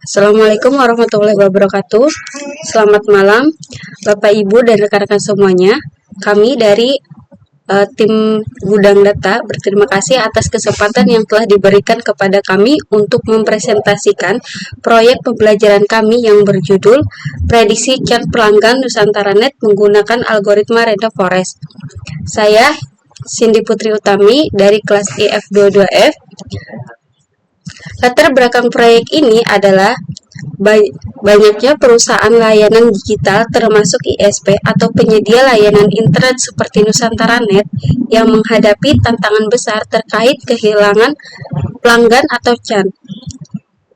Assalamualaikum warahmatullahi wabarakatuh. Selamat malam, Bapak Ibu dan rekan-rekan semuanya. Kami dari tim Gudang Data berterima kasih atas kesempatan yang telah diberikan kepada kami untuk mempresentasikan proyek pembelajaran kami yang berjudul Prediksi Churn Pelanggan Nusantara.net menggunakan algoritma Random Forest. Saya Cindy Putri Utami dari kelas IF22F. Latar belakang proyek ini adalah banyaknya perusahaan layanan digital termasuk ISP atau penyedia layanan internet seperti Nusantara.net yang menghadapi tantangan besar terkait kehilangan pelanggan atau churn.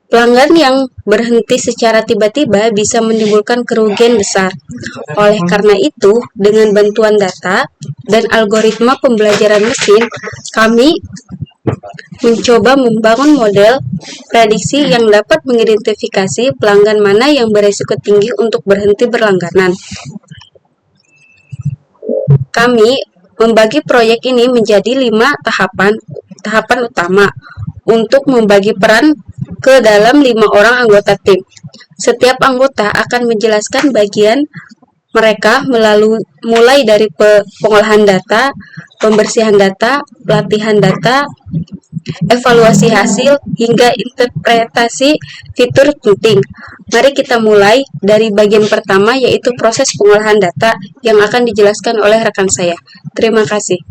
Pelanggan yang berhenti secara tiba-tiba bisa menimbulkan kerugian besar. Oleh karena itu, dengan bantuan data dan algoritma pembelajaran mesin, kami mencoba membangun model prediksi yang dapat mengidentifikasi pelanggan mana yang berisiko tinggi untuk berhenti berlangganan. Kami membagi proyek ini menjadi 5 tahapan utama untuk membagi peran ke dalam 5 orang anggota tim. Setiap anggota akan menjelaskan bagian mereka mulai dari pengolahan data, pembersihan data, pelatihan data, evaluasi hasil, hingga interpretasi fitur penting. Mari kita mulai dari bagian pertama, yaitu proses pengolahan data yang akan dijelaskan oleh rekan saya. Terima kasih.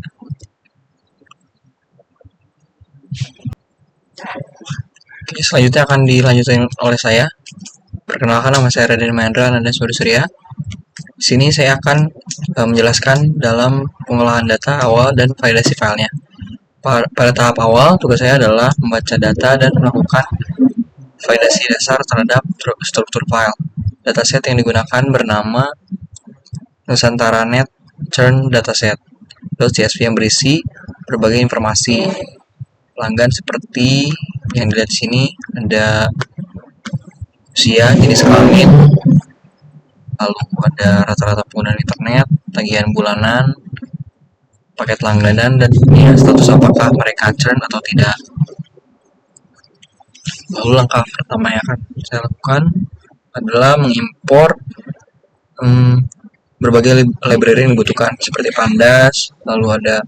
Oke, selanjutnya akan dilanjutkan oleh saya. Perkenalkan, nama saya Raden Mahendra Ananda Surya. Di sini saya akan menjelaskan dalam pengolahan data awal dan validasi filenya. Pada tahap awal, tugas saya adalah membaca data dan melakukan validasi dasar terhadap struktur file. Dataset yang digunakan bernama Nusantara.net Churn Dataset .csv yang berisi berbagai informasi pelanggan seperti yang dilihat di sini, ada usia, jenis kelamin, lalu ada rata-rata penggunaan internet, tagihan bulanan, paket langganan, dan ini status apakah mereka churn atau tidak. Lalu langkah pertama yang akan saya lakukan adalah mengimpor berbagai library yang dibutuhkan seperti Pandas, lalu ada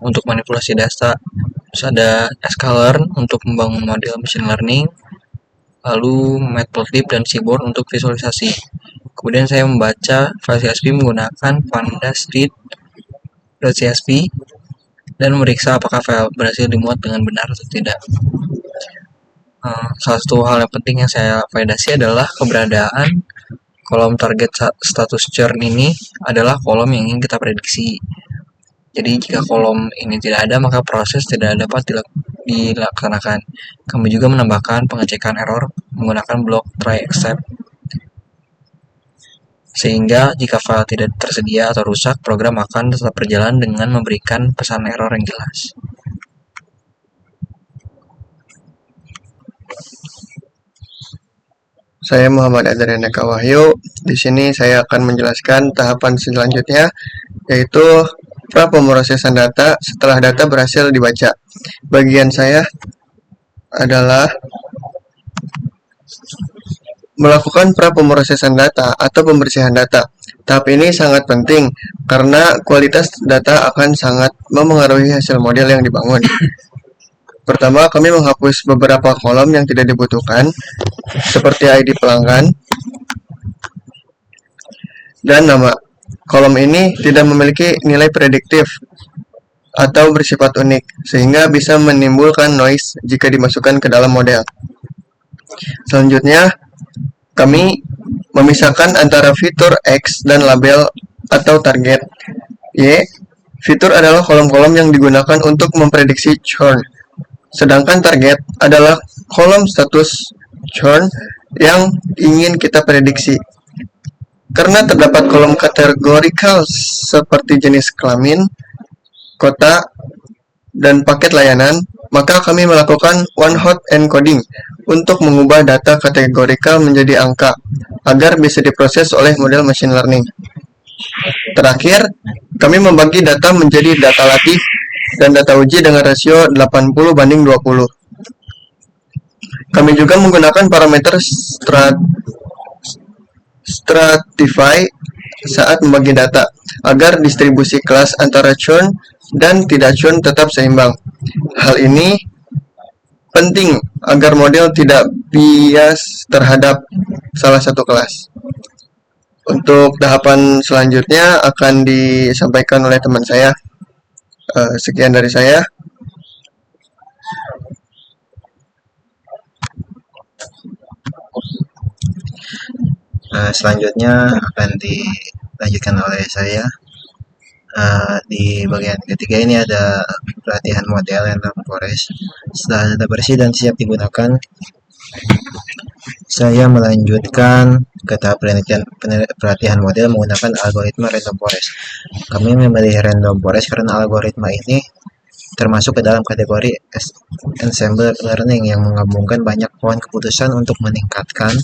untuk manipulasi data, terus ada sklearn untuk membangun model machine learning, lalu matplotlib dan seaborn untuk visualisasi. Kemudian saya membaca file CSV menggunakan pandas.read.csv dan memeriksa apakah file berhasil dimuat dengan benar atau tidak. Salah satu hal yang penting yang saya validasi adalah keberadaan kolom target status churn ini adalah kolom yang ingin kita prediksi. Jadi jika kolom ini tidak ada, maka proses tidak dapat dilaksanakan. Kami juga menambahkan pengecekan error menggunakan blok try except, sehingga jika file tidak tersedia atau rusak, program akan tetap berjalan dengan memberikan pesan error yang jelas. Saya Muhammad Adrianeka Wahyu. Di sini saya akan menjelaskan tahapan selanjutnya, yaitu pra-pemrosesan data setelah data berhasil dibaca. Bagian saya adalah melakukan pra-pemrosesan data atau pembersihan data. Tahap ini sangat penting karena kualitas data akan sangat memengaruhi hasil model yang dibangun. Pertama, kami menghapus beberapa kolom yang tidak dibutuhkan, seperti ID pelanggan dan nama. Kolom ini tidak memiliki nilai prediktif atau bersifat unik, sehingga bisa menimbulkan noise jika dimasukkan ke dalam model. Selanjutnya, kami memisahkan antara fitur X dan label atau target Y. Fitur adalah kolom-kolom yang digunakan untuk memprediksi churn, sedangkan target adalah kolom status churn yang ingin kita prediksi. Karena terdapat kolom kategorikal seperti jenis kelamin, kota, dan paket layanan, maka kami melakukan one-hot encoding untuk mengubah data kategorikal menjadi angka agar bisa diproses oleh model machine learning. Terakhir, kami membagi data menjadi data latih dan data uji dengan rasio 80:20. Kami juga menggunakan parameter stratify saat membagi data, agar distribusi kelas antara churn dan tidak churn tetap seimbang. Hal ini penting agar model tidak bias terhadap salah satu kelas. Untuk tahapan selanjutnya akan disampaikan oleh teman saya. Sekian dari saya. Selanjutnya akan dilanjutkan oleh saya. Di bagian ketiga ini ada pelatihan model random forest. Setelah data bersih dan siap digunakan, saya melanjutkan ke tahap pelatihan model menggunakan algoritma random forest. Kami memilih random forest karena algoritma ini termasuk ke dalam kategori ensemble learning yang menggabungkan banyak pohon keputusan untuk meningkatkan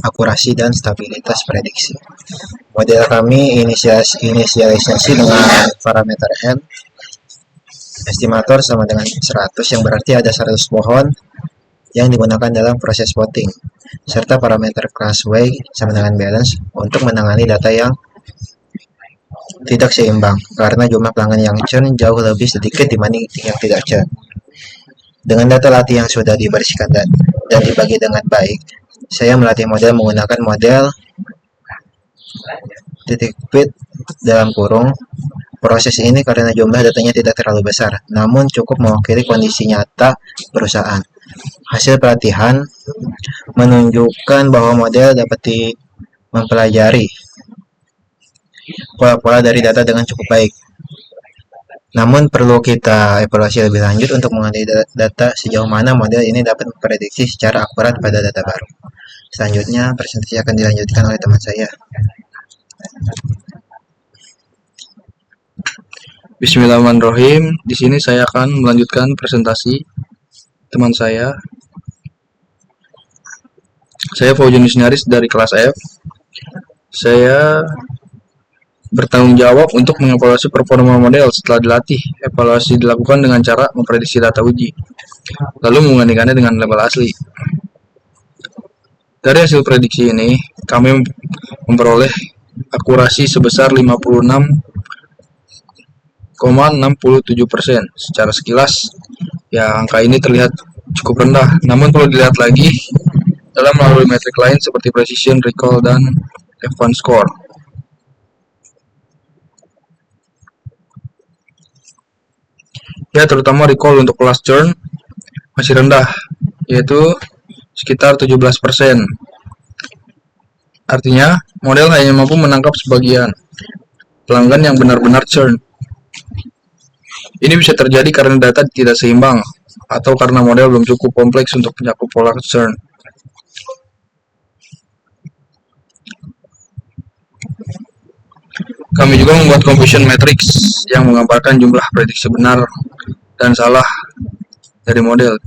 akurasi dan stabilitas prediksi. Model kami inisialisasi dengan parameter n, estimator sama dengan 100, yang berarti ada 100 pohon yang digunakan dalam proses voting, serta parameter class Y sama dengan balance untuk menangani data yang tidak seimbang karena jumlah pelanggan yang churn jauh lebih sedikit dibanding yang tidak churn. Dengan data latih yang sudah dibersihkan dan dibagi dengan baik, saya melatih model menggunakan model titik fit dalam kurung. Proses ini karena jumlah datanya tidak terlalu besar, namun cukup mewakili kondisi nyata perusahaan. Hasil pelatihan menunjukkan bahwa model dapat mempelajari pola-pola dari data dengan cukup baik. Namun perlu kita evaluasi lebih lanjut untuk mengenai data sejauh mana model ini dapat memprediksi secara akurat pada data baru. Selanjutnya, presentasi akan dilanjutkan oleh teman saya. Bismillahirrahmanirrahim. Di sini saya akan melanjutkan presentasi teman saya. Saya Fauzan Yusniaris dari kelas F. Saya bertanggung jawab untuk mengevaluasi performa model setelah dilatih. Evaluasi dilakukan dengan cara memprediksi data uji, lalu membandingkannya dengan label asli. Dari hasil prediksi ini, kami memperoleh akurasi sebesar 56,67%. Secara sekilas, ya angka ini terlihat cukup rendah. Namun perlu dilihat lagi dalam melalui metrik lain seperti precision, recall, dan F1 score. Ya, terutama recall untuk kelas churn masih rendah, yaitu sekitar 17%. Artinya, model hanya mampu menangkap sebagian pelanggan yang benar-benar churn. Ini bisa terjadi karena data tidak seimbang atau karena model belum cukup kompleks untuk mencakup pola churn. Kami juga membuat confusion matrix yang menggambarkan jumlah prediksi benar dan salah dari model.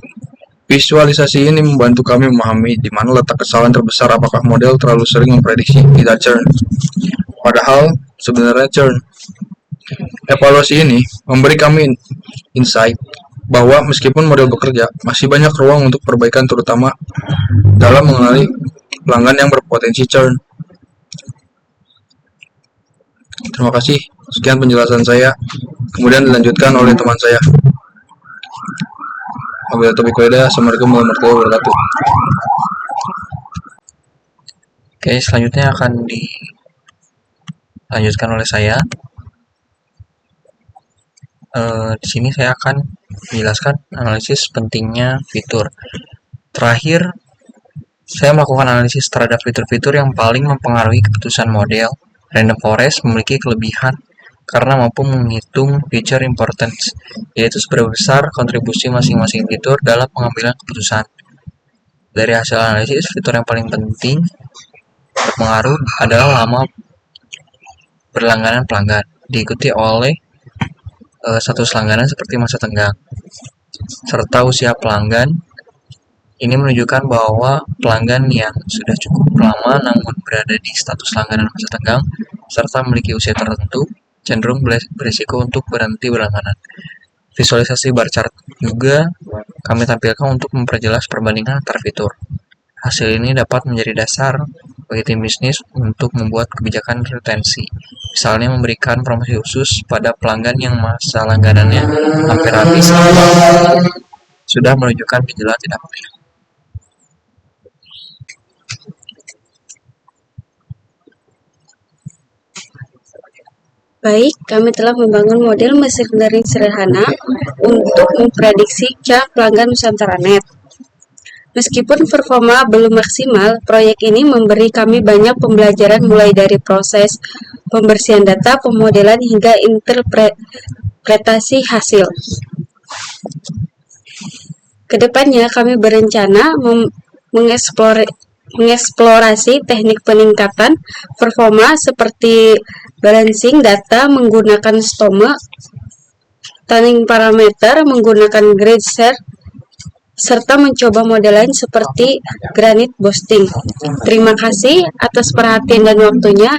Visualisasi ini membantu kami memahami di mana letak kesalahan terbesar, apakah model terlalu sering memprediksi tidak churn, padahal sebenarnya churn. Evaluasi ini memberi kami insight bahwa meskipun model bekerja, masih banyak ruang untuk perbaikan, terutama dalam mengenali pelanggan yang berpotensi churn. Terima kasih. Sekian penjelasan saya. Kemudian dilanjutkan oleh teman saya. Assalamualaikum warahmatullahi wabarakatuh. Oke, selanjutnya akan dilanjutkan oleh saya. Di sini saya akan menjelaskan analisis pentingnya fitur. Terakhir, saya melakukan analisis terhadap fitur-fitur yang paling mempengaruhi keputusan model. Random forest memiliki kelebihan karena mampu menghitung feature importance, yaitu seberapa besar kontribusi masing-masing fitur dalam pengambilan keputusan. Dari hasil analisis, fitur yang paling penting berpengaruh adalah lama berlangganan pelanggan, diikuti oleh status langganan seperti masa tenggang, serta usia pelanggan. Ini menunjukkan bahwa pelanggan yang sudah cukup lama namun berada di status langganan masa tenggang serta memiliki usia tertentu cenderung berisiko untuk berhenti berlangganan. Visualisasi bar chart juga kami tampilkan untuk memperjelas perbandingan antar fitur. Hasil ini dapat menjadi dasar bagi tim bisnis untuk membuat kebijakan retensi. Misalnya memberikan promosi khusus pada pelanggan yang masa langganannya hampir habis atau sudah menunjukkan gejala tidak pulih. Baik, kami telah membangun model mesin learning sederhana untuk memprediksi cara pelanggan Nusantara.net. Meskipun performa belum maksimal, proyek ini memberi kami banyak pembelajaran mulai dari proses pembersihan data, pemodelan, hingga interpretasi hasil. Kedepannya, kami berencana mengeksplorasi teknik peningkatan performa seperti balancing data menggunakan Stoma, tuning parameter menggunakan grid share, serta mencoba model lain seperti granite boosting. Terima kasih atas perhatian dan waktunya.